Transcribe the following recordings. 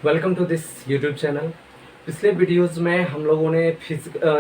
Welcome to this YouTube channel. पिछले videos में हम लोगों ने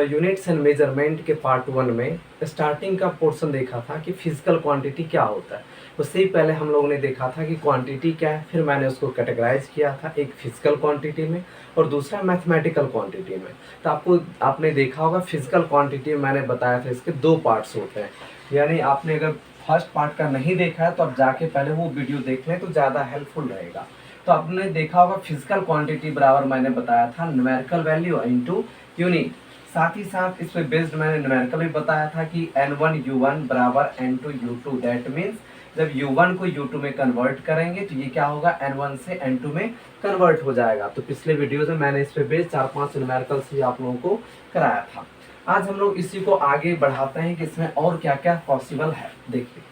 यूनिट्स एंड मेजरमेंट के पार्ट 1 में स्टार्टिंग का पोर्शन देखा था कि फिजिकल क्वांटिटी क्या होता है। उससे ही पहले हम लोगों ने देखा था कि क्वांटिटी क्या है, फिर मैंने उसको कैटेगराइज किया था एक फिजिकल क्वांटिटी में और दूसरा मैथमेटिकल क्वांटिटी में। तो आपने देखा होगा फिजिकल क्वांटिटी में मैंने बताया था इसके दो पार्ट्स होते हैं। यानी आपने अगर फर्स्ट पार्ट का नहीं देखा है तो आप जाके पहले वो वीडियो देख लें तो ज़्यादा हेल्पफुल रहेगा। तो आपने देखा होगा फिजिकल क्वांटिटी बराबर मैंने बताया था न्यूमेरिकल वैल्यू इनटू यूनिट। साथ ही साथ इस पे बेस्ड मैंने न्यूमेरिकल भी बताया था कि n1 u1 बराबर n2 u2। दैट मीन्स जब u1 को u2 में कन्वर्ट करेंगे तो ये क्या होगा, n1 से n2 में कन्वर्ट हो जाएगा। तो पिछले वीडियो में मैंने इस पे बेस्ड 4-5 न्यूमेरिकल्स भी आप लोगों को कराया था। आज हम लोग इसी को आगे बढ़ाते हैं कि इसमें और क्या क्या पॉसिबल है। देखिए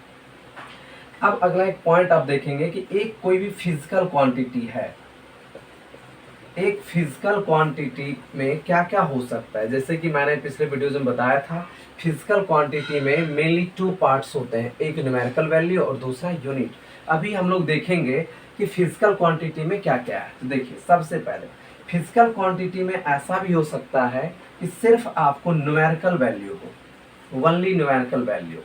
अब अगला एक पॉइंट आप देखेंगे कि एक कोई भी फिजिकल क्वांटिटी है, एक फिजिकल क्वांटिटी में क्या क्या हो सकता है। जैसे कि मैंने पिछले वीडियोज में बताया था फिजिकल क्वांटिटी में मेनली 2 पार्ट्स होते हैं, एक न्यूमेरिकल वैल्यू और दूसरा यूनिट। अभी हम लोग देखेंगे कि फिजिकल क्वांटिटी में क्या क्या है। तो देखिए सबसे पहले फिजिकल क्वांटिटी में ऐसा भी हो सकता है कि सिर्फ आपको न्यूमेरिकल वैल्यू हो, ओनली न्यूमेरिकल वैल्यू,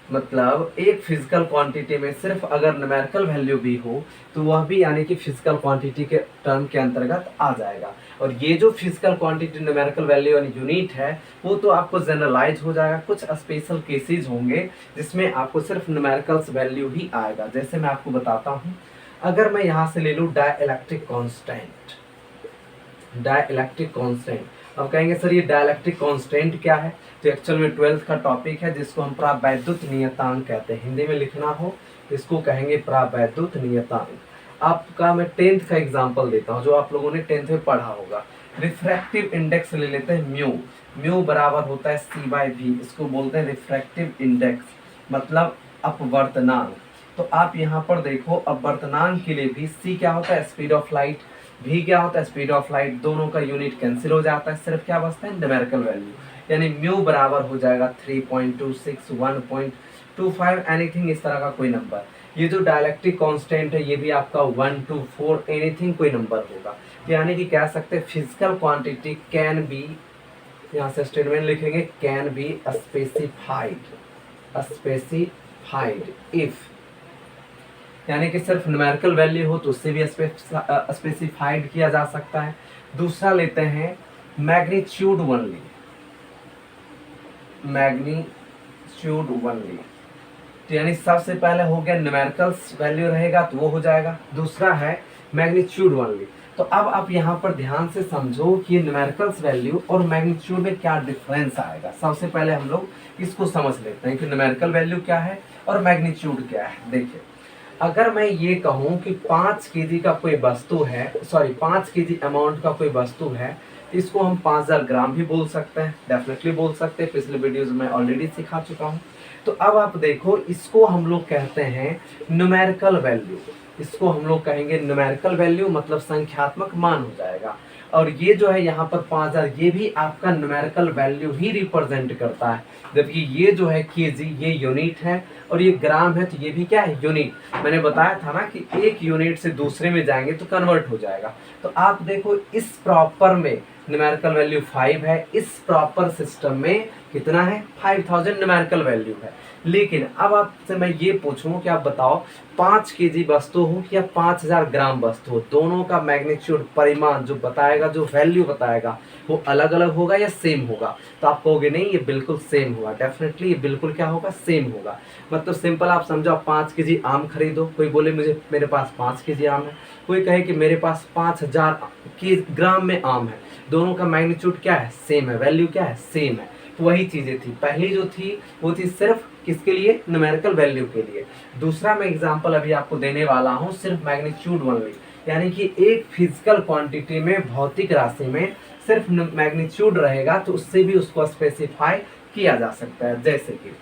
मतलब एक फिजिकल क्वांटिटी में सिर्फ अगर न्यूमेरिकल वैल्यू भी हो तो वह भी यानी कि फिजिकल क्वांटिटी के टर्म के अंतर्गत आ जाएगा। और ये जो फिजिकल क्वांटिटी न्यूमेरिकल वैल्यू यानी यूनिट है वो तो आपको जनरलाइज हो जाएगा। कुछ स्पेशल केसेस होंगे जिसमें आपको सिर्फ न्यूमेरिकल्स वैल्यू ही आएगा। जैसे मैं आपको बताता हूँ, अगर मैं यहाँ से ले लूँ डाइलेक्ट्रिक कांस्टेंट, डाइलेक्ट्रिक कांस्टेंट। अब कहेंगे सर ये डाइलेक्ट्रिक कांस्टेंट क्या है, तो एक्चुअल में 12th का टॉपिक है जिसको हम प्रावैद्युत नियतांक कहते हैं। हिंदी में लिखना हो इसको कहेंगे प्रावैद्युत नियतांक। आपका मैं 10th का एग्जांपल देता हूँ जो आप लोगों ने 10th में पढ़ा होगा। रिफ्रैक्टिव इंडेक्स ले लेते हैं म्यू। म्यू बराबर होता है c/v, इसको बोलते हैं रिफ्रैक्टिव इंडेक्स, मतलब अपवर्तनांक। तो आप यहाँ पर देखो अपवर्तनांक के लिए भी c क्या होता है, स्पीड ऑफ लाइट, v क्या होता है, स्पीड ऑफ लाइट। दोनों का यूनिट कैंसिल हो जाता है, सिर्फ क्या बचता है, न्यूमेरिकल वैल्यू। यानी म्यू बराबर हो जाएगा 3.26, 1.25, एनीथिंग इस तरह का कोई नंबर। ये जो डाइलेक्ट्रिक कांस्टेंट है ये भी आपका 1 to 4 एनीथिंग कोई नंबर होगा। यानी कि कह सकते हैं फिजिकल क्वांटिटी कैन बी, यहाँ से स्टेटमेंट लिखेंगे, can be specified, specified if, यानी कि सिर्फ न्यूमेरिकल वैल्यू हो तो उससे भी स्पेसिफाइड किया जा सकता है। दूसरा लेते हैं मैग्नीट्यूड ओनली, मैग्नीट्यूड ओनली। तो यानी सबसे पहले हो गया न्यूमेरिकल्स वैल्यू रहेगा तो वो हो जाएगा। दूसरा है मैग्नीट्यूड ओनली। तो अब आप यहाँ पर ध्यान से समझो कि न्यूमेरिकल्स वैल्यू और मैग्नीट्यूड में क्या डिफरेंस आएगा। सबसे पहले हम लोग इसको समझ लेते हैं कि न्यूमेरिकल वैल्यू क्या है और मैग्नीट्यूड क्या है। देखिए अगर मैं ये कहूँ कि 5 केजी का कोई वस्तु है, सॉरी 5 केजी अमाउंट का कोई वस्तु है, इसको हम 5000 ग्राम भी बोल सकते हैं, डेफिनेटली बोल सकते हैं। पिछले वीडियोस में ऑलरेडी सिखा चुका हूँ। तो अब आप देखो इसको हम लोग कहते हैं न्यूमेरिकल वैल्यू, इसको हम लोग कहेंगे न्यूमेरिकल वैल्यू, मतलब संख्यात्मक मान हो जाएगा। और ये जो है यहाँ पर 5000 ये भी आपका न्यूमेरिकल वैल्यू ही रिप्रेजेंट करता है, जबकि ये जो है केजी ये यूनिट है और ये ग्राम है तो ये भी क्या है, यूनिट। मैंने बताया था ना कि एक यूनिट से दूसरे में जाएंगे तो कन्वर्ट हो जाएगा। तो आप देखो इस प्रॉपर में न्यूमेरिकल वैल्यू 5 है, इस प्रॉपर सिस्टम में कितना है, 5000 न्यूमेरिकल वैल्यू है। लेकिन अब आपसे मैं ये पूछूं कि आप बताओ 5 केजी वस्तु हो या 5000 ग्राम वस्तु हो, दोनों का मैग्नीट्यूड, परिमाण जो बताएगा, जो वैल्यू बताएगा वो अलग अलग होगा या सेम होगा। तो आप कहोगे नहीं ये बिल्कुल सेम होगा, डेफिनेटली ये बिल्कुल क्या होगा, सेम होगा। मतलब सिंपल आप समझो, 5 केजी आम खरीदो, कोई बोले मुझे मेरे पास 5 केजी आम है, कोई कहे कि मेरे पास 5000 ग्राम में आम है, दोनों का मैग्नीट्यूड क्या है, सेम है, वैल्यू क्या है, सेम है। तो वही चीजें थी, पहली जो थी वो थी सिर्फ किसके लिए, न्यूमेरिकल वैल्यू के लिए। दूसरा मैं एग्जांपल अभी आपको देने वाला हूँ सिर्फ मैग्नीट्यूड ओनली, यानी कि एक फिजिकल क्वांटिटी में, भौतिक राशि में सिर्फ मैग्नीट्यूड रहेगा तो उससे भी उसको स्पेसिफाई किया जा सकता है। जैसे कि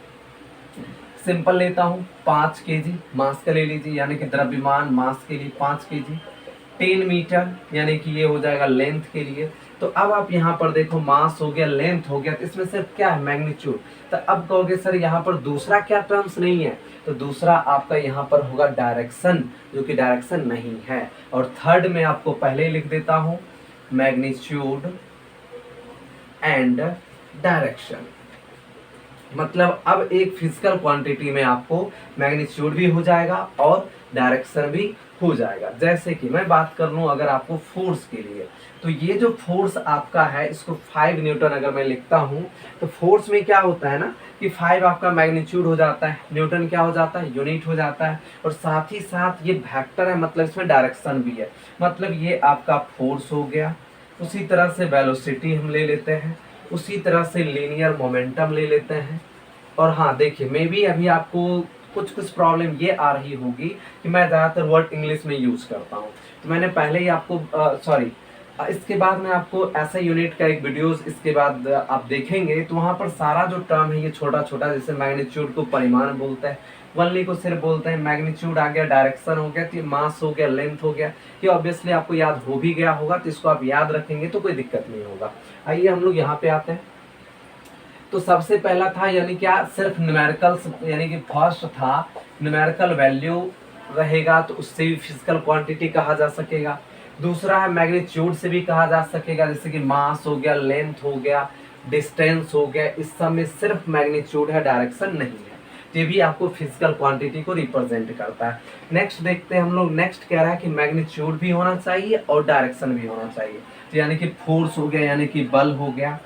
सिंपल लेता हूँ 5 केजी मास का ले लीजिए, यानी कि द्रव्यमान मास के लिए 5 केजी। 10 मीटर यानी कि ये हो जाएगा लेंथ के लिए। तो अब आप यहाँ पर देखो मास हो गया, लेंथ हो गया, तो इसमें सिर्फ क्या है, मैग्नीट्यूड। तो अब कहोगे सर यहाँ पर दूसरा क्या टर्म्स नहीं है, तो दूसरा आपका यहाँ पर होगा डायरेक्शन, जो कि डायरेक्शन नहीं है। और थर्ड में आपको पहले ही लिख देता हूँ, मैग्नीट्यूड एंड डायरेक्शन। मतलब अब एक फिजिकल क्वांटिटी में आपको मैग्नीट्यूड भी हो जाएगा और डायरेक्शन भी हो जाएगा। जैसे कि मैं बात कर लूँ अगर आपको फोर्स के लिए, तो ये जो फोर्स आपका है इसको 5 न्यूटन अगर मैं लिखता हूँ, तो फोर्स में क्या होता है ना कि 5 आपका मैग्नीट्यूड हो जाता है, न्यूटन क्या हो जाता है, यूनिट हो जाता है, और साथ ही साथ ये वेक्टर है, मतलब इसमें डायरेक्शन भी है। मतलब ये आपका फोर्स हो गया, उसी तरह से वेलोसिटी हम ले लेते हैं, उसी तरह से लीनियर मोमेंटम ले लेते हैं। और हाँ देखिए, मे बी अभी आपको कुछ कुछ प्रॉब्लम ये आ रही होगी कि मैं ज़्यादातर वर्ड इंग्लिश में यूज़ करता हूँ, तो मैंने पहले ही आपको इसके बाद मैं आपको ऐसा यूनिट का एक वीडियोस इसके बाद आप देखेंगे, तो वहाँ पर सारा जो टर्म है ये छोटा छोटा, जैसे मैग्नीट्यूड को परिमाण बोलते हैं, वनली को सिर्फ बोलते हैं, मैग्नीट्यूड आ गया, डायरेक्शन हो गया, तो मास हो गया, लेंथ हो गया, ये ऑब्वियसली आपको याद हो भी गया होगा, तो इसको आप याद रखेंगे तो कोई दिक्कत नहीं होगा। आइए हम लोग यहाँ पे आते हैं। तो सबसे पहला था यानी क्या, सिर्फ न्यूमेरिकल्स, यानी कि फर्स्ट था न्यूमेरिकल वैल्यू रहेगा तो उससे भी फिजिकल क्वांटिटी कहा जा सकेगा। दूसरा है मैग्नीट्यूड से भी कहा जा सकेगा, जैसे कि मास हो गया, लेंथ हो गया, डिस्टेंस हो गया, इस सब में सिर्फ मैग्नीट्यूड है, डायरेक्शन नहीं है। ये भी आपको फिजिकल क्वांटिटी को रिप्रेजेंट करता है। नेक्स्ट देखते हैं हम लोग, नेक्स्ट कह रहा है कि मैग्नीट्यूड भी होना चाहिए और डायरेक्शन भी होना चाहिए, तो यानी कि फोर्स हो गया, यानी कि बल हो गया।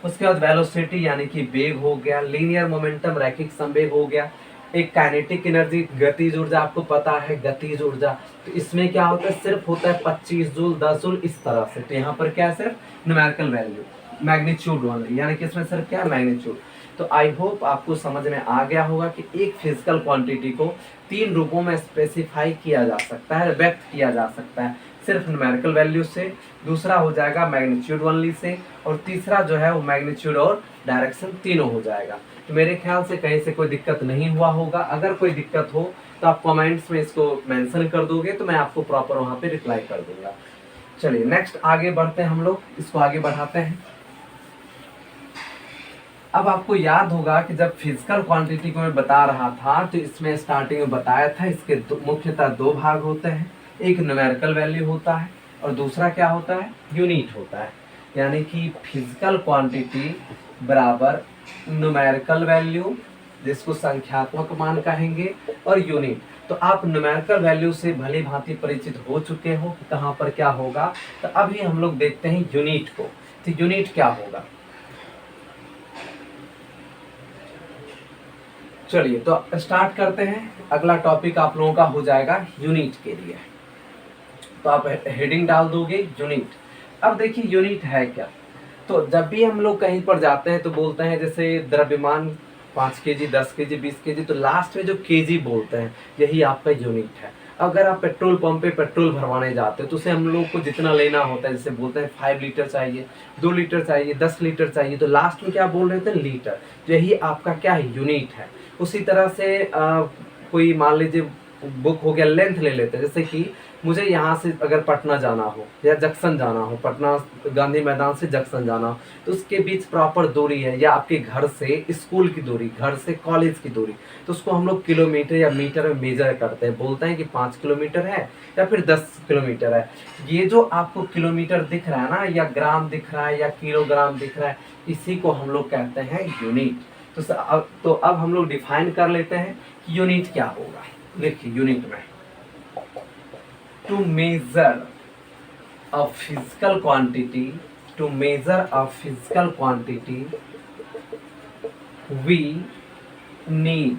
उसके बाद वेलोसिटी यानी कि वेग हो गया, लीनियर मोमेंटम रैखिक संवेग हो गया, एक काइनेटिक एनर्जी गतिज ऊर्जा, आपको पता है गतिज ऊर्जा, तो इसमें क्या होता है, सिर्फ होता है 25 जूल, 10 जूल, इस तरह से। तो यहाँ पर क्या है, सिर्फ न्यूमेरिकल वैल्यू, मैग्नीट्यूड वाली, यानी कि इसमें सिर्फ क्या है, मैग्नीट्यूड। तो आई होप आपको समझ में आ गया होगा कि एक फिजिकल क्वांटिटी को 3 रूपों में स्पेसिफाई किया जा सकता है, व्यक्त किया जा सकता है, सिर्फ न्यूमेरिकल वैल्यू से, दूसरा हो जाएगा मैग्नीट्यूड ओनली से, और तीसरा जो है वो मैग्नीट्यूड और डायरेक्शन तीनों हो जाएगा। तो मेरे ख्याल से कहीं से कोई दिक्कत नहीं हुआ होगा। अगर कोई दिक्कत हो तो आप कमेंट्स में इसको मेंशन कर दोगे, तो मैं आपको प्रॉपर वहाँ पे रिप्लाई कर दूंगा। चलिए नेक्स्ट आगे बढ़ते हैं हम लोग, इसको आगे बढ़ाते हैं। अब आपको याद होगा कि जब फिजिकल क्वांटिटी को मैं बता रहा था, तो इसमें स्टार्टिंग में बताया था इसके मुख्यतः 2 भाग होते हैं, एक न्यूमेरिकल वैल्यू होता है और दूसरा क्या होता है, यूनिट होता है। यानी कि फिजिकल क्वांटिटी बराबर न्यूमेरिकल वैल्यू, जिसको संख्यात्मक मान कहेंगे, और यूनिट। तो आप न्यूमेरिकल वैल्यू से भली भांति परिचित हो चुके हो कि कहाँ पर क्या होगा। तो अभी हम लोग देखते हैं यूनिट को। तो यूनिट क्या होगा, चलिए तो स्टार्ट करते हैं। अगला टॉपिक आप लोगों का हो जाएगा यूनिट के लिए, तो आप हेडिंग डाल दोगे यूनिट। अब देखिए यूनिट है क्या, तो जब भी हम लोग कहीं पर जाते हैं तो बोलते हैं, जैसे द्रव्यमान 5 केजी, 10 केजी, 20 केजी, तो लास्ट में जो केजी बोलते हैं यही आपका यूनिट है। अगर आप पेट्रोल पंप पे पेट्रोल भरवाने जाते हो तो उसे हम लोग को जितना लेना होता है, जैसे बोलते हैं 5 लीटर चाहिए, 2 लीटर चाहिए, 10 लीटर चाहिए, तो लास्ट में क्या बोल रहे थे, लीटर। यही आपका क्या है, यूनिट है। उसी तरह से कोई मान लीजिए बुक हो गया, लेंथ ले लेते हैं, जैसे कि मुझे यहाँ से अगर पटना जाना हो या जंक्शन जाना हो, पटना गांधी मैदान से जंक्शन जाना हो, तो उसके बीच प्रॉपर दूरी है, या आपके घर से स्कूल की दूरी, घर से कॉलेज की दूरी, तो उसको हम लोग किलोमीटर या मीटर में मेजर करते हैं, बोलते हैं कि 5 किलोमीटर है या फिर 10 किलोमीटर है। ये जो आपको किलोमीटर दिख रहा है ना, या ग्राम दिख रहा है या किलोग्राम दिख रहा है, इसी को हम लोग कहते हैं यूनिट। तो अब हम लोग डिफाइन कर लेते हैं कि यूनिट क्या होगा। देखिए यूनिट में, to measure a physical quantity, to measure a physical quantity we need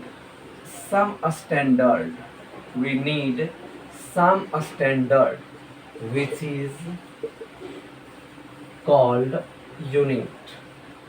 some standard, we need some standard which is called unit।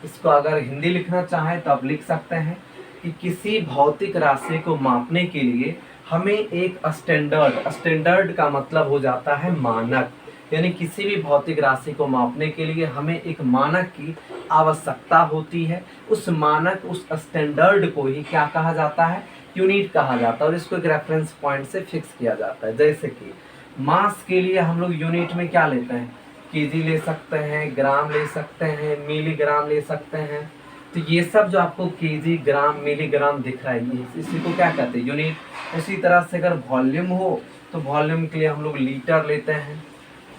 इसको अगर हिंदी लिखना चाहें तो आप लिख सकते हैं कि किसी भौतिक राशि को मापने के लिए हमें एक स्टैंडर्ड, स्टैंडर्ड का मतलब हो जाता है मानक, यानी किसी भी भौतिक राशि को मापने के लिए हमें एक मानक की आवश्यकता होती है। उस मानक, उस स्टैंडर्ड को ही क्या कहा जाता है, यूनिट कहा जाता है, और इसको एक रेफरेंस पॉइंट से फिक्स किया जाता है। जैसे कि मास के लिए हम लोग यूनिट में क्या लेते हैं, केजी ले सकते हैं, ग्राम ले सकते हैं, मिलीग्राम ले सकते हैं। तो ये सब जो आपको केजी, ग्राम, मिलीग्राम दिख रहा है, ये इसी को क्या कहते हैं, यूनिट। उसी तरह से अगर वॉल्यूम हो तो वॉल्यूम के लिए हम लोग लीटर लेते हैं,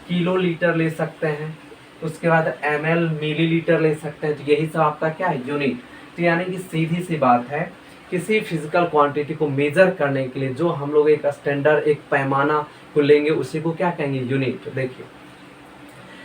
किलो लीटर ले सकते हैं, उसके बाद ml मिलीलीटर ले सकते हैं। तो यही सब आपका क्या है, यूनिट। तो यानी कि सीधी सी बात है, किसी फिजिकल क्वांटिटी को मेजर करने के लिए जो हम लोग एक स्टैंडर्ड, एक पैमाना को लेंगे, उसी को क्या कहेंगे, यूनिट। देखिए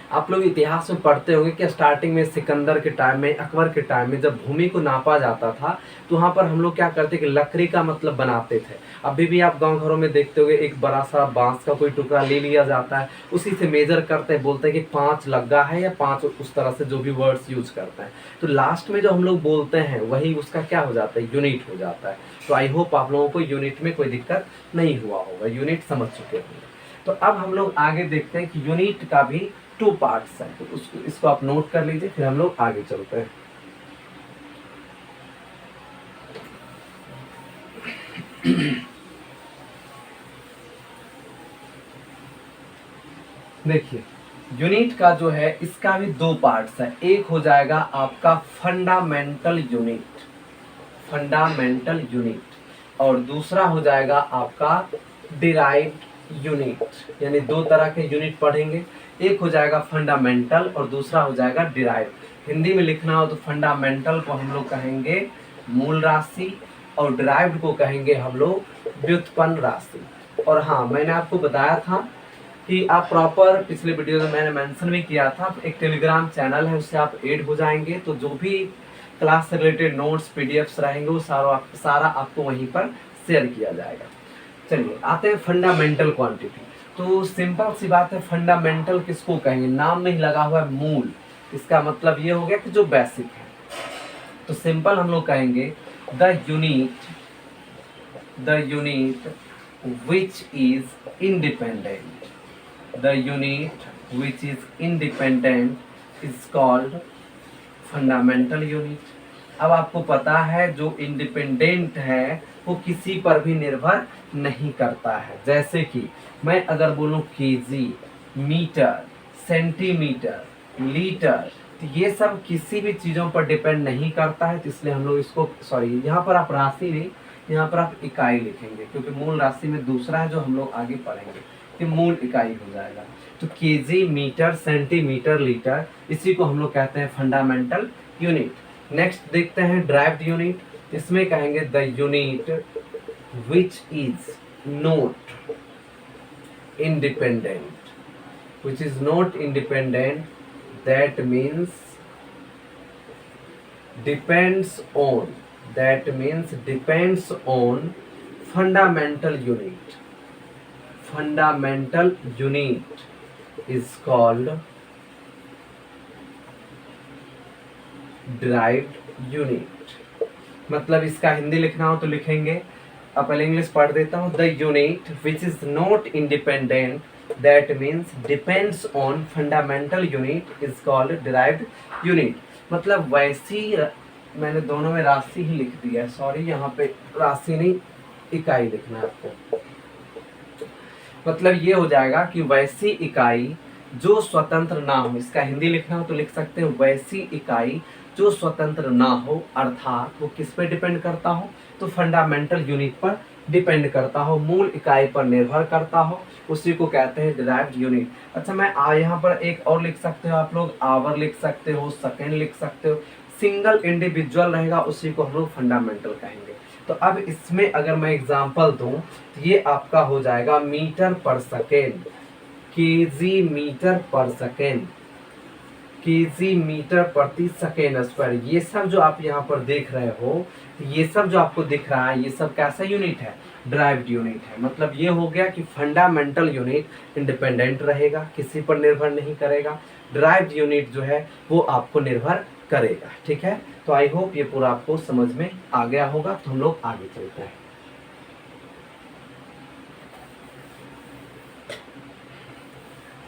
आप लोग इतिहास में पढ़ते होंगे कि स्टार्टिंग में सिकंदर के टाइम में, अकबर के टाइम में जब भूमि को नापा जाता था तो वहाँ पर हम लोग क्या करते कि लकड़ी का मतलब बनाते थे। अभी भी आप गांव घरों में देखते होंगे, एक बड़ा सा बांस का कोई टुकड़ा ले लिया जाता है, उसी से मेजर करते हैं, बोलते हैं कि 5 लग्गा है या 5, उस तरह से जो भी वर्ड्स यूज करते हैं। तो लास्ट में जो हम लोग बोलते हैं वही उसका क्या हो जाता है, यूनिट हो जाता है। तो आई होप आप लोगों को यूनिट में कोई दिक्कत नहीं हुआ होगा, यूनिट समझ चुके होंगे। तो अब हम लोग आगे देखते हैं कि यूनिट का भी 2 पार्ट्स हैं, तो इसको आप नोट कर लीजिए, फिर हम लोग आगे चलते हैं। देखिए यूनिट का जो है, इसका भी 2 पार्ट्स है। एक हो जाएगा आपका फंडामेंटल यूनिट, फंडामेंटल यूनिट, और दूसरा हो जाएगा आपका डिराइव्ड यूनिट। यानी 2 तरह के यूनिट पढ़ेंगे, एक हो जाएगा फंडामेंटल और दूसरा हो जाएगा डिराइव्ड। हिंदी में लिखना हो तो फंडामेंटल को हम लोग कहेंगे मूल राशि और डिराइव्ड को कहेंगे हम लोग व्युत्पन्न राशि। और हाँ, मैंने आपको बताया था कि आप प्रॉपर, पिछले वीडियो में मैंने मेंशन भी किया था, एक टेलीग्राम चैनल है, उससे आप ऐड हो जाएंगे तो जो भी क्लास से रिलेटेड नोट्स, पीडीएफ्स रहेंगे वो सारा आपको वहीं पर शेयर किया जाएगा। चलिए आते हैं फंडामेंटल क्वांटिटी। तो सिंपल सी बात है, फंडामेंटल किसको कहेंगे, नाम में ही लगा हुआ है मूल, इसका मतलब ये हो गया कि जो बेसिक है। तो सिंपल हम लोग कहेंगे the unit which is independent, the unit which is independent is called fundamental unit. अब आपको पता है जो इंडिपेंडेंट है वो किसी पर भी निर्भर नहीं करता है। जैसे कि मैं अगर बोलूं केजी, मीटर, सेंटीमीटर, लीटर, तो ये सब किसी भी चीज़ों पर डिपेंड नहीं करता है। तो इसलिए हम लोग इसको, सॉरी यहाँ पर आप राशि नहीं, यहाँ पर आप इकाई लिखेंगे, क्योंकि मूल राशि में दूसरा है जो हम लोग आगे पढ़ेंगे, कि मूल इकाई हो जाएगा। तो केजी, मीटर, सेंटीमीटर, लीटर, इसी को हम लोग कहते हैं फंडामेंटल यूनिट। नेक्स्ट देखते हैं डिराइव्ड यूनिट। इसमें कहेंगे the unit which is not independent, which is not independent, that means depends on fundamental unit. Fundamental unit is called derived unit। मतलब इसका हिंदी लिखना हो तो लिखेंगे, अब पहले इंग्लिश पढ़ देता हूँ। The unit which is not independent, that means depends on fundamental unit, is called derived unit. मतलब वैसी, मैंने दोनों में राशि ही लिख दिया है, सॉरी, यहाँ पे राशि नहीं इकाई लिखना है आपको। मतलब ये हो जाएगा कि वैसी इकाई जो स्वतंत्र ना हो, इसका हिंदी लिखना हो तो लिख सकते हैं वैसी इकाई जो स्वतंत्र ना हो, अर्थात वो किस पे डिपेंड करता हो, तो फंडामेंटल यूनिट पर डिपेंड करता हो, मूल इकाई पर निर्भर करता हो, उसी को कहते हैं डिराइव्ड यूनिट। अच्छा, मैं यहाँ पर एक और लिख सकते हो आप लोग, आवर लिख सकते हो, सेकेंड लिख सकते हो, सिंगल इंडिविजुअल रहेगा उसी को हम लोग फंडामेंटल कहेंगे। तो अब इसमें अगर मैं एग्जांपल दूं तो ये आपका हो जाएगा मीटर पर सेकेंड, केजी मीटर पर सेकेंड, केजी मीटर प्रति सेकेंड स्क्वायर। ये सब जो आप यहाँ पर देख रहे हो, ये सब जो आपको दिख रहा है, ये सब कैसा यूनिट है, डिराइव्ड यूनिट है। मतलब ये हो गया कि फंडामेंटल यूनिट इंडिपेंडेंट रहेगा, किसी पर निर्भर नहीं करेगा, डिराइव्ड यूनिट जो है वो आपको निर्भर करेगा। ठीक है, तो आई होप ये पूरा आपको समझ में आ गया होगा। तो हम लोग आगे चलते हैं।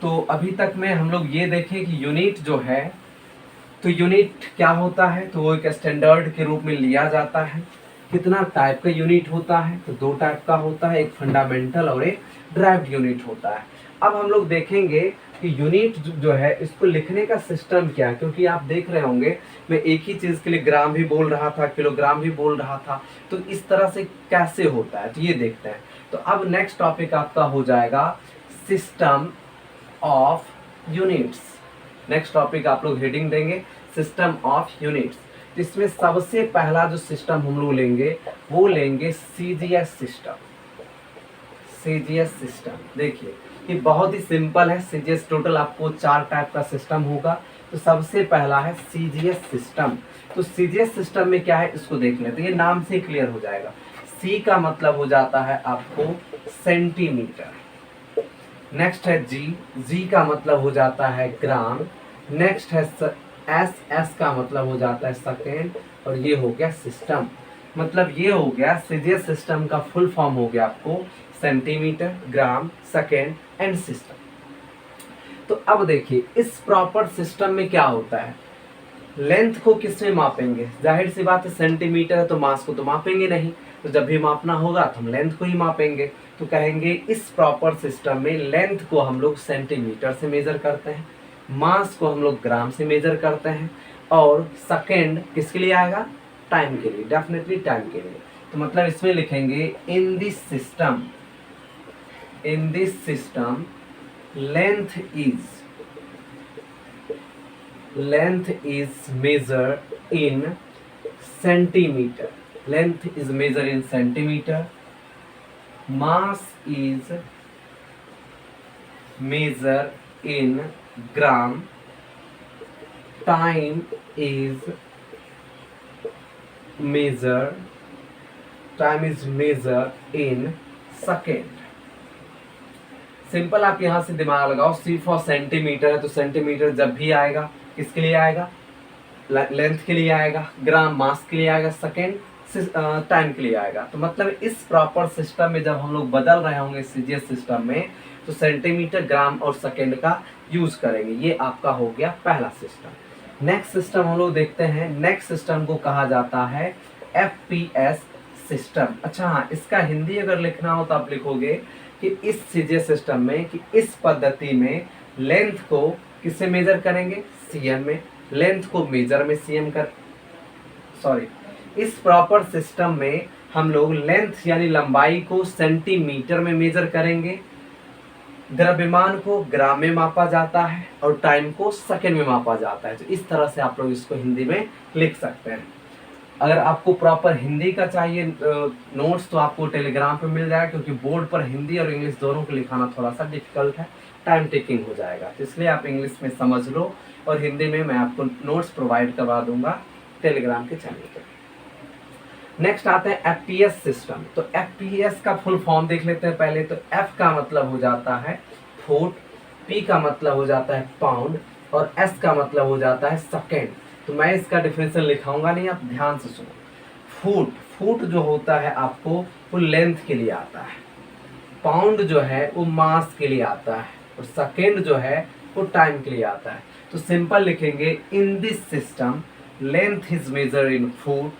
तो अभी तक में हम लोग ये देखें कि यूनिट जो है, तो यूनिट क्या होता है, तो वो एक स्टैंडर्ड के रूप में लिया जाता है। कितना टाइप का यूनिट होता है, तो 2 टाइप का होता है, एक फंडामेंटल और एक ड्राइव्ड यूनिट होता है। अब हम लोग देखेंगे कि यूनिट जो है इसको लिखने का सिस्टम क्या है, क्योंकि आप देख रहे होंगे मैं एक ही चीज़ के लिए ग्राम भी बोल रहा था, किलोग्राम भी बोल रहा था, तो इस तरह से कैसे होता है, तो ये देखते हैं। तो अब नेक्स्ट टॉपिक आपका हो जाएगा system of units. Next topic आप लोग हेडिंग देंगे सिस्टम ऑफ यूनिट्स। इसमें सबसे पहला जो सिस्टम हम लोग लेंगे वो लेंगे सीजीएस सिस्टम। सीजीएस सिस्टम देखिए ये बहुत ही सिंपल है। सीजीएस टोटल आपको 4 टाइप का सिस्टम होगा। तो सबसे पहला है सीजीएस सिस्टम। तो सीजीएस सिस्टम में क्या है इसको देख लेते हैं, ये नाम से क्लियर हो जाएगा। सी का मतलब हो जाता है आपको सेंटीमीटर। नेक्स्ट है जी, जी का मतलब हो जाता है ग्राम। नेक्स्ट है एस, एस का मतलब हो जाता है सेकेंड। और ये हो गया सिस्टम, मतलब ये हो गया सीजीएस सिस्टम का फुल फॉर्म हो गया आपको centimetre, gram, second and system. तो अब देखिए इस प्रॉपर सिस्टम में क्या होता है, लेंथ को किसमें मापेंगे, जाहिर सी बात है सेंटीमीटर है तो मास को तो मापेंगे नहीं, तो जब भी मापना होगा तो हम लेंथ को ही मापेंगे। तो कहेंगे इस प्रॉपर सिस्टम में लेंथ को हम लोग सेंटीमीटर से मेजर करते हैं, मास को हम लोग ग्राम से मेजर करते हैं, और सेकेंड किसके लिए आएगा, टाइम के लिए, डेफिनेटली टाइम के लिए। तो मतलब इसमें लिखेंगे in this system, in this system length is measured in centimeter, length is measured in centimeter, mass is measured in gram, time is measured in second। Simple आप यहां से दिमाग लगाओ, सी फॉर सेंटीमीटर है तो सेंटीमीटर जब भी आएगा किसके लिए आएगा, लेंथ के लिए आएगा, ग्राम मास के लिए आएगा, सेकेंड टाइम के लिए आएगा। तो मतलब इस प्रॉपर सिस्टम में जब हम लोग बदल रहे होंगे सीजीएस सिस्टम में तो सेंटीमीटर, ग्राम और सेकेंड का यूज करेंगे। ये आपका हो गया पहला सिस्टम। नेक्स्ट सिस्टम हम लोग देखते हैं। नेक्स्ट सिस्टम को कहा जाता है एफपीएस सिस्टम। अच्छा हाँ, इसका हिंदी अगर लिखना हो तो आप लिखोगे कि इस सीजीएस सिस्टम में, कि इस पद्धति में लेंथ को किससे मेजर करेंगे, सीएम में, लेंथ को मीटर में सीएम कर, सॉरी, इस प्रॉपर सिस्टम में हम लोग लेंथ यानी लंबाई को सेंटीमीटर में मेजर करेंगे, द्रव्यमान को ग्राम में मापा जाता है और टाइम को सेकंड में मापा जाता है। तो इस तरह से आप लोग इसको हिंदी में लिख सकते हैं। अगर आपको प्रॉपर हिंदी का चाहिए नोट्स तो आपको टेलीग्राम पे मिल जाएगा, क्योंकि बोर्ड पर हिंदी और इंग्लिश दोनों को लिखाना थोड़ा सा डिफिकल्ट है, टाइम टेकिंग हो जाएगा। तो इसलिए आप इंग्लिश में समझ लो और हिंदी में मैं आपको नोट्स प्रोवाइड करवा दूंगा टेलीग्राम के चैनल पर। नेक्स्ट आते हैं एफपीएस सिस्टम। तो एफपीएस का फुल फॉर्म देख लेते हैं पहले। तो एफ का मतलब हो जाता है फुट, पी का मतलब हो जाता है पाउंड और एस का मतलब हो जाता है सेकेंड। तो मैं इसका डिफिनेशन लिखाऊंगा नहीं, आप ध्यान से सुनो। फुट, फुट जो होता है आपको वो लेंथ के लिए आता है, पाउंड जो है वो मास के लिए आता है और सेकेंड जो है वो टाइम के लिए आता है। तो सिंपल लिखेंगे in this system length is measured in foot,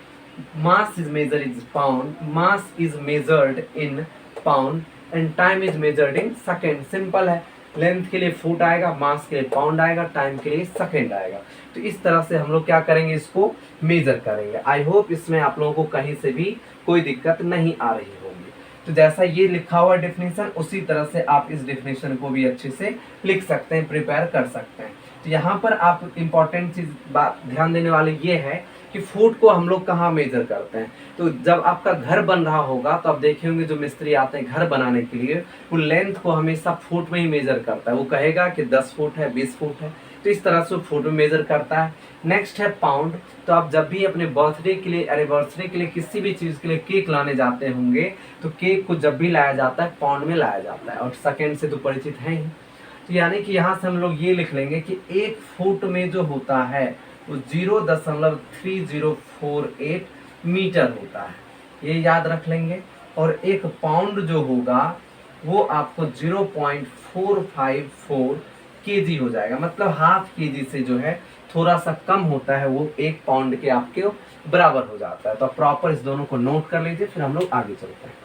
mass is measured in pound, mass is measured in pound and time is measured in second। Simple है, लेंथ के लिए फुट आएगा, मास के लिए पाउंड आएगा, टाइम के लिए सेकंड आएगा। तो इस तरह से हम लोग क्या करेंगे, इसको मेजर करेंगे। आई होप इसमें आप लोगों को कहीं से भी कोई दिक्कत नहीं आ रही होगी। तो जैसा ये लिखा हुआ डेफिनेशन उसी तरह से आप इस डेफिनेशन को भी अच्छे से लिख सकते हैं, प्रिपेयर कर सकते हैं। तो यहाँ पर आप इम्पॉर्टेंट चीज बात ध्यान देने वाली ये है कि फुट को हम लोग कहाँ मेजर करते हैं। तो जब आपका घर बन रहा होगा तो आप देखे होंगे जो मिस्त्री आते हैं घर बनाने के लिए वो लेंथ को हमेशा फुट में ही मेजर करता है। वो कहेगा कि 10 फुट है, 20 फुट है, तो इस तरह से वो फुट में मेजर करता है। नेक्स्ट है पाउंड। तो आप जब भी अपने बर्थडे के लिए, एनिवर्सरी के लिए, किसी भी चीज़ के लिए केक लाने जाते होंगे तो केक को जब भी लाया जाता है पाउंड में लाया जाता है, और सेकेंड से तो परिचित हैं ही। तो यानी कि यहाँ से हम लोग ये लिख लेंगे कि 1 फुट में जो होता है वो 0.3048 मीटर होता है, ये याद रख लेंगे। और 1 पाउंड जो होगा वो आपको 0.454 केजी हो जाएगा, मतलब हाफ केजी से जो है थोड़ा सा कम होता है, वो 1 पाउंड के आपके बराबर हो जाता है। तो प्रॉपर इस दोनों को नोट कर लीजिए, फिर हम लोग आगे चलते हैं।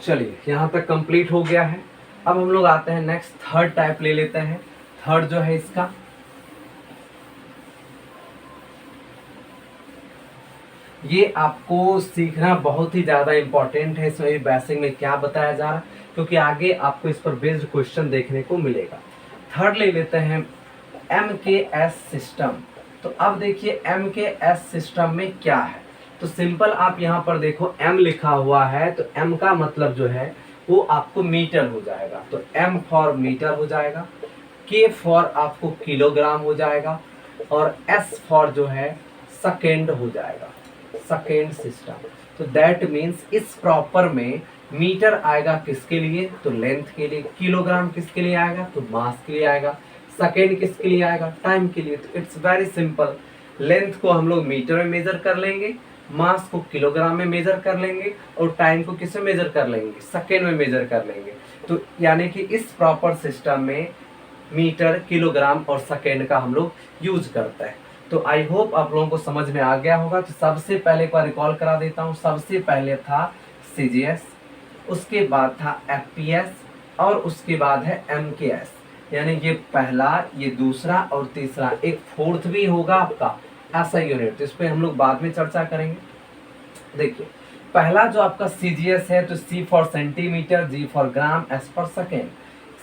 चलिए यहाँ तक कंप्लीट हो गया है। अब हम लोग आते हैं नेक्स्ट थर्ड टाइप ले लेते हैं। थर्ड जो है इसका, ये आपको सीखना बहुत ही ज़्यादा इम्पोर्टेंट है। इसमें बेसिक में क्या बताया जा रहा है, क्योंकि आगे आपको इस पर बेस्ड क्वेश्चन देखने को मिलेगा। थर्ड ले लेते हैं MKS सिस्टम। तो अब देखिए MKS सिस्टम में क्या है। तो सिंपल आप यहाँ पर देखो M लिखा हुआ है, तो M का मतलब जो है वो आपको मीटर हो जाएगा। तो M फॉर मीटर हो जाएगा, K फॉर आपको किलोग्राम हो जाएगा, और S फॉर जो है सेकेंड हो जाएगा, सेकेंड सिस्टम। तो दैट मीन्स इस प्रॉपर में मीटर आएगा किसके लिए, तो लेंथ के लिए, किलोग्राम किसके लिए आएगा, तो मास के लिए आएगा, सेकेंड किसके लिए आएगा, टाइम के लिए। तो इट्स वेरी सिंपल, लेंथ को हम लोग मीटर में मेजर कर लेंगे, मास को किलोग्राम में मेजर कर लेंगे, और टाइम को किसमें मेजर कर लेंगे, सेकेंड में मेजर कर लेंगे। तो यानी कि इस प्रॉपर सिस्टम में मीटर, किलोग्राम और सेकेंड का हम लोग यूज करते हैं। तो आई होप आप लोगों को समझ में आ गया होगा। तो सबसे पहले एक बार रिकॉल करा देता हूँ। सबसे पहले था CGS, उसके बाद था FPS, और उसके बाद है MKS। यानी ये पहला, ये दूसरा और तीसरा, एक फोर्थ भी होगा आपका ऐसा यूनिट, इस पे हम लोग बाद में चर्चा करेंगे। देखिए पहला जो आपका CGS है, तो C for centimetre, G for gram, S for second.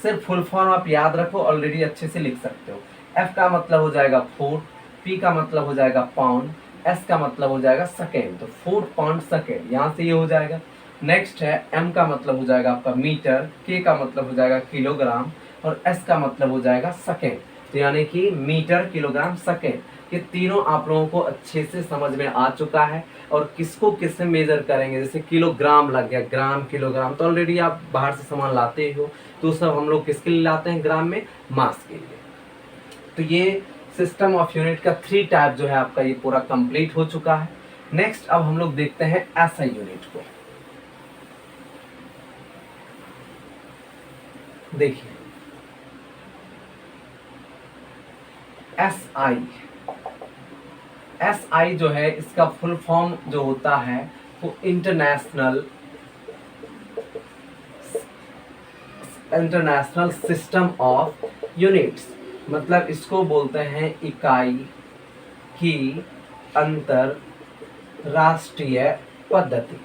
सिर्फ फुल फॉर्म आप याद रखो, ऑलरेडी अच्छे से लिख सकते हो। F का मतलब हो जाएगा फुट, P का मतलब हो जाएगा पाउंड, S का मतलब हो जाएगा सेकेंड। तो फुट, पाउंड, सेकेंड, यहाँ से ये हो जाएगा। नेक्स्ट है M का मतलब हो जाएगा आपका मीटर, K का मतलब हो जाएगा किलोग्राम, और S का मतलब हो जाएगा सेकेंड। तो यानी कि मीटर, किलोग्राम, सेकेंड, ये तीनों आप लोगों को अच्छे से समझ में आ चुका है। और किसको किससे मेजर करेंगे, जैसे किलोग्राम लग गया, ग्राम, किलोग्राम, तो ऑलरेडी आप बाहर से सामान लाते ही हो, तो सब हम लोग किसके लिए लाते हैं, ग्राम में, मास के लिए। तो ये सिस्टम ऑफ यूनिट का 3 टाइप जो है आपका ये पूरा कंप्लीट हो चुका है। नेक्स्ट अब हम लोग देखते हैं SI यूनिट को। देखिए SI जो है, इसका फुल फॉर्म जो होता है वो इंटरनेशनल सिस्टम ऑफ यूनिट्स, मतलब इसको बोलते हैं इकाई की अंतरराष्ट्रीय पद्धति।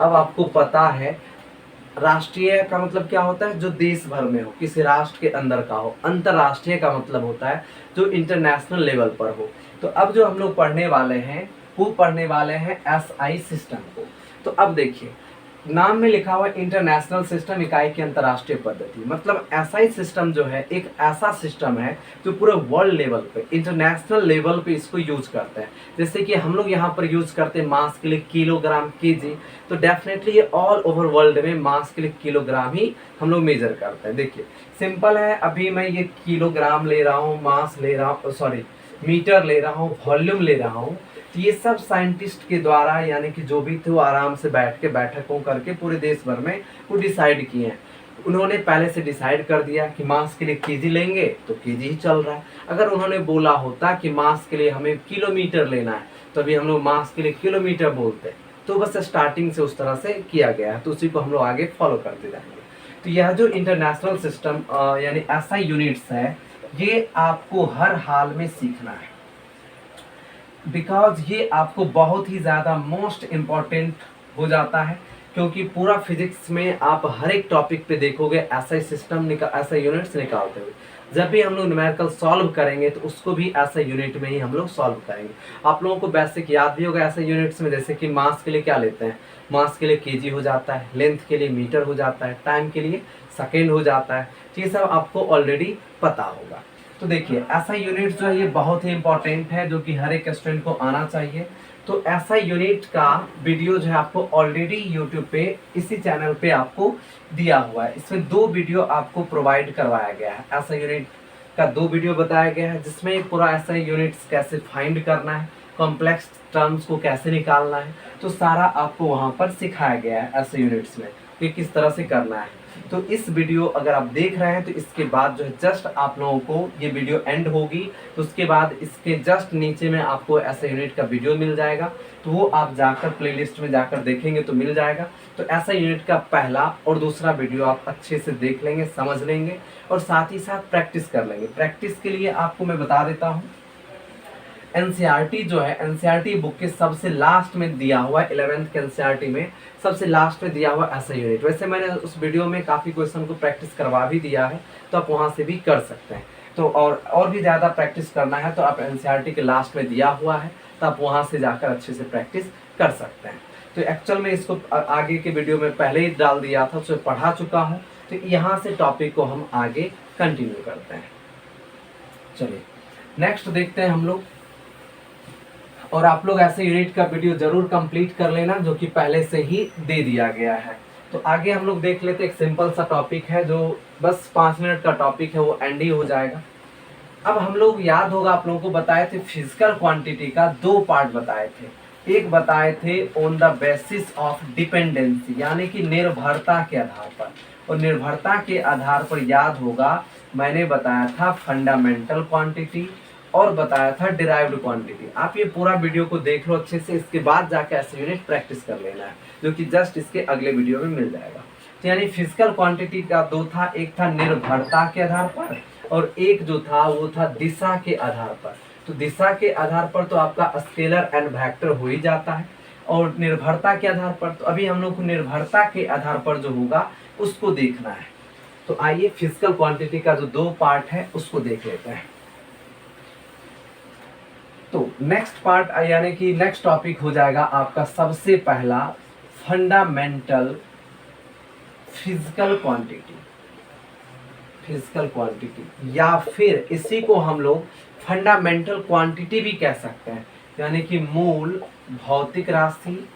अब आपको पता है राष्ट्रीय का मतलब क्या होता है, जो देश भर में हो, किसी राष्ट्र के अंदर का हो। अंतरराष्ट्रीय का मतलब होता है जो इंटरनेशनल लेवल पर हो। तो अब जो हम लोग पढ़ने वाले हैं वो पढ़ने वाले हैं SI सिस्टम को। तो अब देखिए नाम में लिखा हुआ इंटरनेशनल सिस्टम, इकाई की अंतरराष्ट्रीय पद्धति, मतलब SI सिस्टम जो है एक ऐसा सिस्टम है जो पूरे वर्ल्ड लेवल पे, इंटरनेशनल लेवल पे इसको यूज करते हैं। जैसे कि हम लोग यहाँ पर यूज करते हैं मास के लिए किलोग्राम, केजी, तो डेफिनेटली ये ऑल ओवर वर्ल्ड में मास के लिए किलोग्राम ही हम लोग मेजर करते हैं। देखिए सिंपल है, अभी मैं ये किलोग्राम ले रहा हूँ, मास ले रहा हूँ, सॉरी मीटर ले रहा हूँ, वॉल्यूम ले रहा हूँ, तो ये सब साइंटिस्ट के द्वारा, यानी कि जो भी थे वो आराम से बैठ के बैठकों करके पूरे देश भर में वो डिसाइड किए हैं। उन्होंने पहले से डिसाइड कर दिया कि मास के लिए केजी लेंगे तो केजी ही चल रहा है। अगर उन्होंने बोला होता कि मास के लिए हमें किलोमीटर लेना है, तो अभी हम लोग मास के लिए किलोमीटर बोलते हैं। तो बस स्टार्टिंग से उस तरह से किया गया है, तो उसी को हम लोग आगे फॉलो करते जाएंगे। तो यह जो इंटरनेशनल सिस्टम यानी SI यूनिट्स है, ये आपको हर हाल में सीखना है, बिकॉज ये आपको बहुत ही ज़्यादा मोस्ट इम्पॉर्टेंट हो जाता है। क्योंकि पूरा फिजिक्स में आप हर एक टॉपिक पे देखोगे SI सिस्टम SI यूनिट्स निकालते हुए। जब भी हम लोग न्यूमेरिकल सॉल्व करेंगे तो उसको भी SI यूनिट में ही हम लोग सॉल्व करेंगे। आप लोगों को बेसिक याद भी होगा SI यूनिट्स में, जैसे कि मास के लिए क्या लेते हैं, मास के लिए केजी हो जाता है, लेंथ के लिए मीटर हो जाता है, टाइम के लिए सेकेंड हो जाता है। ये सब आपको ऑलरेडी पता होगा। तो देखिए ऐसा यूनिट जो है ये बहुत ही इंपॉर्टेंट है, जो कि हर एक स्टूडेंट को आना चाहिए। तो ऐसा यूनिट का वीडियो जो है आपको ऑलरेडी यूट्यूब पे इसी चैनल पे आपको दिया हुआ है। इसमें 2 वीडियो आपको प्रोवाइड करवाया गया है। ऐसा यूनिट का 2 वीडियो बताया गया है, जिसमें पूरा ऐसा यूनिट्स कैसे फाइंड करना है, कॉम्प्लेक्स टर्म्स को कैसे निकालना है, तो सारा आपको वहाँ पर सिखाया गया है ऐसे यूनिट्स में कि किस तरह से करना है। तो इस वीडियो अगर आप देख रहे हैं तो इसके बाद जो है जस्ट आप लोगों को ये वीडियो एंड होगी, तो उसके बाद इसके जस्ट नीचे में आपको ऐसा यूनिट का वीडियो मिल जाएगा, तो वो आप जाकर प्लेलिस्ट में जाकर देखेंगे तो मिल जाएगा। तो ऐसा यूनिट का पहला और दूसरा वीडियो आप अच्छे से देख लेंगे, समझ लेंगे और साथ ही साथ प्रैक्टिस कर लेंगे। प्रैक्टिस के लिए आपको मैं बता देता हूँ, एनसीईआरटी जो है, एनसीईआरटी बुक के सबसे लास्ट में दिया हुआ है, 11th के एनसीईआरटी में सबसे लास्ट में दिया हुआ ऐसा यूनिट। वैसे मैंने उस वीडियो में काफ़ी क्वेश्चन को प्रैक्टिस करवा भी दिया है, तो आप वहाँ से भी कर सकते हैं। तो और भी ज़्यादा प्रैक्टिस करना है तो आप एनसीईआरटी के लास्ट में दिया हुआ है, तो आप वहाँ से जाकर अच्छे से प्रैक्टिस कर सकते हैं। तो एक्चुअल में इसको आगे के वीडियो में पहले ही डाल दिया था, उसे पढ़ा चुका हूँ। तो यहाँ से टॉपिक को हम आगे कंटिन्यू करते हैं। चलिए नेक्स्ट देखते हैं हम लोग। और आप लोग ऐसे यूनिट का वीडियो जरूर कंप्लीट कर लेना, जो कि पहले से ही दे दिया गया है। तो आगे हम लोग देख लेते हैं, एक सिंपल सा टॉपिक है जो बस 5 मिनट का टॉपिक है, वो एंड ही हो जाएगा। अब हम लोग याद होगा आप लोगों को बताए थे फिजिकल क्वांटिटी का 2 पार्ट बताए थे। एक बताए थे on the basis of dependency, यानी कि निर्भरता के आधार पर, और निर्भरता के आधार पर याद होगा मैंने बताया था फंडामेंटल क्वांटिटी और बताया था डिराइव्ड क्वांटिटी। आप ये पूरा वीडियो को देख लो अच्छे से, इसके बाद जाके ऐसे यूनिट प्रैक्टिस कर लेना है, जो कि जस्ट इसके अगले वीडियो में मिल जाएगा। तो यानी फिजिकल क्वांटिटी का 2 था, एक था निर्भरता के आधार पर और एक जो था वो था दिशा के आधार पर। तो दिशा के आधार पर तो आपका स्केलर एंड वेक्टर हो ही जाता है, और निर्भरता के आधार पर तो अभी हम लोग को निर्भरता के आधार पर जो होगा उसको देखना है। तो आइए फिजिकल क्वांटिटी का जो 2 पार्ट है उसको देख लेते हैं। तो नेक्स्ट पार्ट यानी कि नेक्स्ट टॉपिक हो जाएगा आपका सबसे पहला fundamental physical quantity. Physical quantity या फिर इसी को हम लोग फंडामेंटल क्वांटिटी भी कह सकते हैं, यानी कि मूल भौतिक राशि,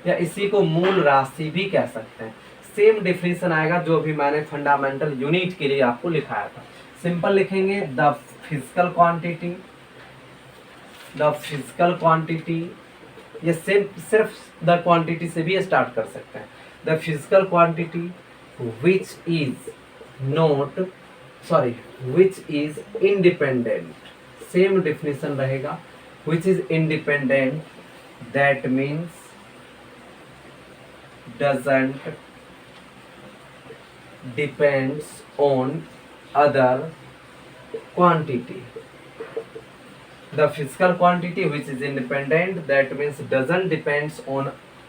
या इसी को मूल राशि भी कह सकते हैं। सेम डिफिनेशन आएगा जो भी मैंने फंडामेंटल यूनिट के लिए आपको लिखाया था। सिंपल लिखेंगे the physical quantity, the physical quantity, ये सिर्फ द क्वांटिटी से भी स्टार्ट कर सकते हैं। The physical quantity which is independent, same definition रहेगा, which is independent, that means doesn't depends on other quantity. The physical quantity which is independent, that means doesn't depends on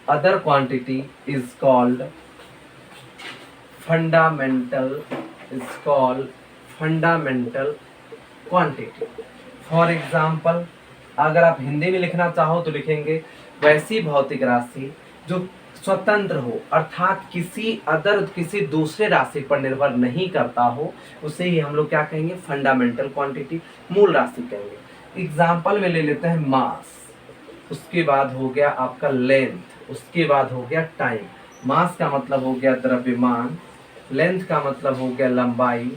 other quantity, is called fundamental, is called fundamental quantity. For example, अगर आप हिंदी में लिखना चाहो तो लिखेंगे वैसी भौतिक राशि जो स्वतंत्र हो, अर्थात किसी दूसरे राशि पर निर्भर नहीं करता हो, उसे ही हम लोग क्या कहेंगे, फंडामेंटल क्वांटिटी, मूल राशि कहेंगे। एग्जाम्पल में ले लेते हैं मास, उसके बाद हो गया आपका लेंथ, उसके बाद हो गया टाइम। मास का मतलब हो गया द्रव्यमान, लेंथ का मतलब हो गया लंबाई,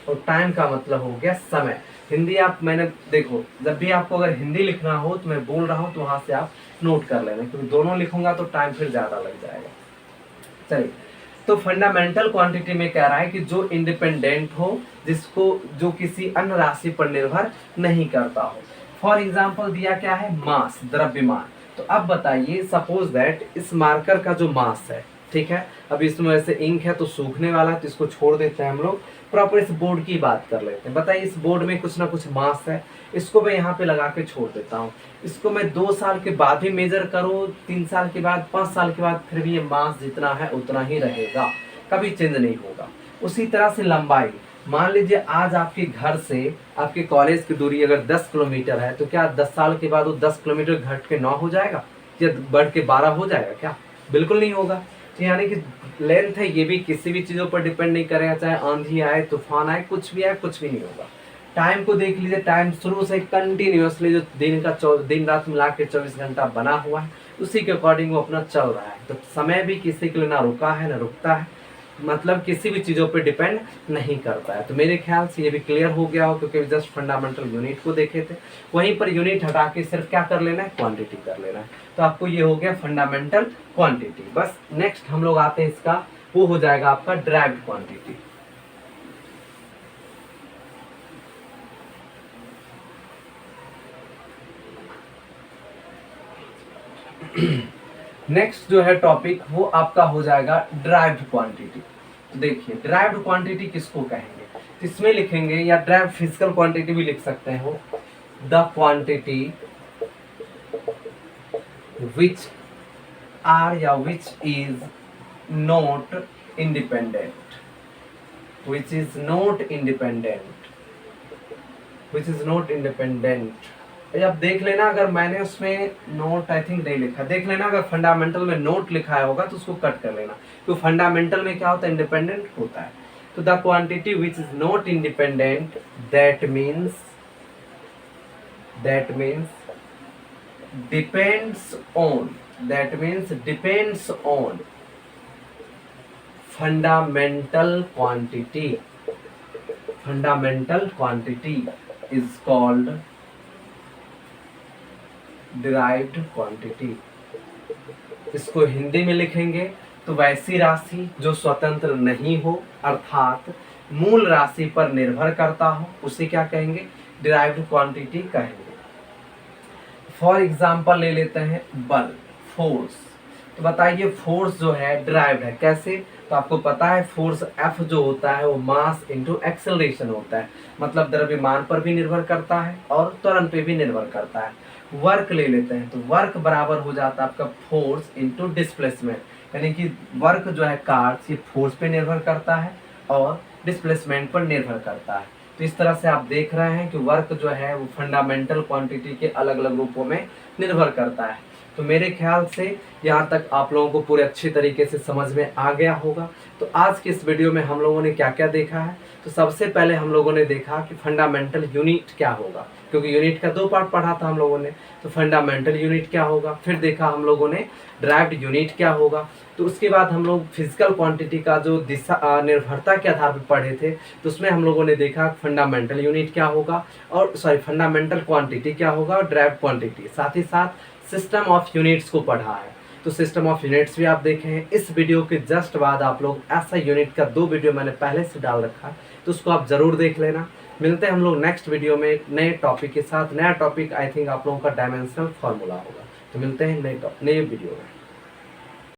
और टाइम का मतलब हो गया समय। हिंदी आप मैंने देखो, जब भी आपको अगर हिंदी लिखना हो तो मैं बोल रहा हूँ तो वहाँ से आप नोट कर लेना, क्योंकि दोनों लिखूंगा तो टाइम फिर ज़्यादा लग जाएगा। चलिए, तो फंडामेंटल क्वांटिटी में कह रहा है कि जो इंडिपेंडेंट हो, जो किसी अन्य राशि पर निर्भर नहीं करता हो। फॉर एग्जाम्पल दिया क्या है, मास, द्रव्यमान। तो अब बताइए, सपोज दैट इस मार्कर का जो मास है, ठीक है, अब इसमें वैसे इंक है तो सूखने वाला है, तो इसको छोड़ देते हैं हम लोग, प्रॉपर इस बोर्ड की बात कर लेते हैं। बताइए, इस बोर्ड में कुछ ना कुछ मास है, इसको मैं यहाँ पे लगा के छोड़ देता हूँ। इसको मैं 2 साल के बाद भी मेजर करूँ, 3 साल के बाद, 5 साल के बाद, फिर भी ये मास जितना है उतना ही रहेगा, कभी चेंज नहीं होगा। उसी तरह से लंबाई, मान लीजिए आज आपके घर से आपके कॉलेज की दूरी अगर 10 किलोमीटर है, तो क्या 10 साल के बाद वो 10 किलोमीटर घट के 9 हो जाएगा या बढ़ के 12 हो जाएगा? क्या बिल्कुल नहीं होगा। तो यानी कि लेंथ है, ये भी किसी भी चीज़ों पर डिपेंड नहीं करेगा, चाहे आंधी आए, तूफान आए, कुछ भी आए, कुछ भी नहीं होगा। टाइम को देख लीजिए, टाइम शुरू से कंटिन्यूअसली जो दिन रात मिला के 24 घंटा बना हुआ है, उसी के अकॉर्डिंग वो अपना चल रहा है। तो समय भी किसी के लिए ना रुका है ना रुकता है, मतलब किसी भी चीज़ों पे डिपेंड नहीं करता है। तो मेरे ख्याल से ये भी क्लियर हो गया हो, क्योंकि जस्ट फंडामेंटल यूनिट को देखे थे, वहीं पर यूनिट हटा के सिर्फ क्या कर लेना है, क्वांटिटी कर लेना है। तो आपको ये हो गया फंडामेंटल क्वांटिटी। बस नेक्स्ट हम लोग आते हैं इसका, वो हो जाएगा आपका ड्राइव्ड क्वांटिटी। नेक्स्ट जो है टॉपिक वो आपका हो जाएगा ड्राइव्ड क्वांटिटी। देखिए ड्राइव्ड क्वांटिटी किसको कहेंगे, इसमें लिखेंगे या ड्राइव्ड फिजिकल क्वांटिटी भी लिख सकते हैं, वो द क्वांटिटी विच आर या which is not independent, which is not independent, which is not independent. अब देख लेना, अगर मैंने उसमें नोट आई थिंक नहीं लिखा, देख लेना अगर फंडामेंटल में नोट लिखा होगा तो उसको कट कर लेना, तो फंडामेंटल में क्या होता है, इंडिपेंडेंट होता है। तो the quantity which is not independent, that means depends on, that means depends on fundamental quantity, fundamental quantity is called derived quantity. इसको हिंदी में लिखेंगे तो वैसी राशि जो स्वतंत्र नहीं हो, अर्थात मूल राशि पर निर्भर करता हो, उसे क्या कहेंगे, डिराइव्ड क्वांटिटी कहेंगे। फॉर एग्जाम्पल ले लेते हैं बल, फोर्स। तो बताइए फोर्स जो है डिराइव्ड है कैसे, तो आपको पता है फोर्स F जो होता है वो मास इंटू एक्सेलरेशन होता है, मतलब द्रव्यमान पर भी निर्भर करता है और त्वरण पे भी निर्भर करता है। वर्क ले लेते हैं तो वर्क बराबर हो जाता है आपका फोर्स इंटू डिस्प्लेसमेंट, यानी कि वर्क जो है कार्ड्स ये फोर्स पे निर्भर करता है और डिस्प्लेसमेंट पर निर्भर करता है। तो इस तरह से आप देख रहे हैं कि वर्क जो है वो फंडामेंटल क्वांटिटी के अलग अलग रूपों में निर्भर करता है। तो मेरे ख्याल से यहाँ तक आप लोगों को पूरे अच्छी तरीके से समझ में आ गया होगा। तो आज की इस वीडियो में हम लोगों ने क्या क्या देखा है, तो सबसे पहले हम लोगों ने देखा कि फंडामेंटल यूनिट क्या होगा, क्योंकि यूनिट का 2 पार्ट पढ़ा था हम लोगों ने। तो फंडामेंटल यूनिट क्या होगा, फिर देखा हम लोगों ने ड्राइव्ड यूनिट क्या होगा। तो उसके बाद हम लोग फिजिकल क्वांटिटी का जो दिशा निर्भरता के आधार पर पढ़े थे, तो उसमें हम लोगों ने देखा फंडामेंटल यूनिट क्या होगा, और फंडामेंटल क्वांटिटी क्या होगा और ड्राइव्ड क्वांटिटी। साथ ही साथ सिस्टम ऑफ यूनिट्स को पढ़ा है, तो सिस्टम ऑफ यूनिट्स भी आप देखे हैं। इस वीडियो के जस्ट बाद आप लोग ऐसा यूनिट का 2 वीडियो मैंने पहले से डाल रखा है, तो उसको आप ज़रूर देख लेना। मिलते हैं हम लोग नेक्स्ट वीडियो में नए टॉपिक के साथ। नया टॉपिक आई थिंक आप लोगों का डायमेंशनल फार्मूला होगा। तो मिलते हैं नए वीडियो में।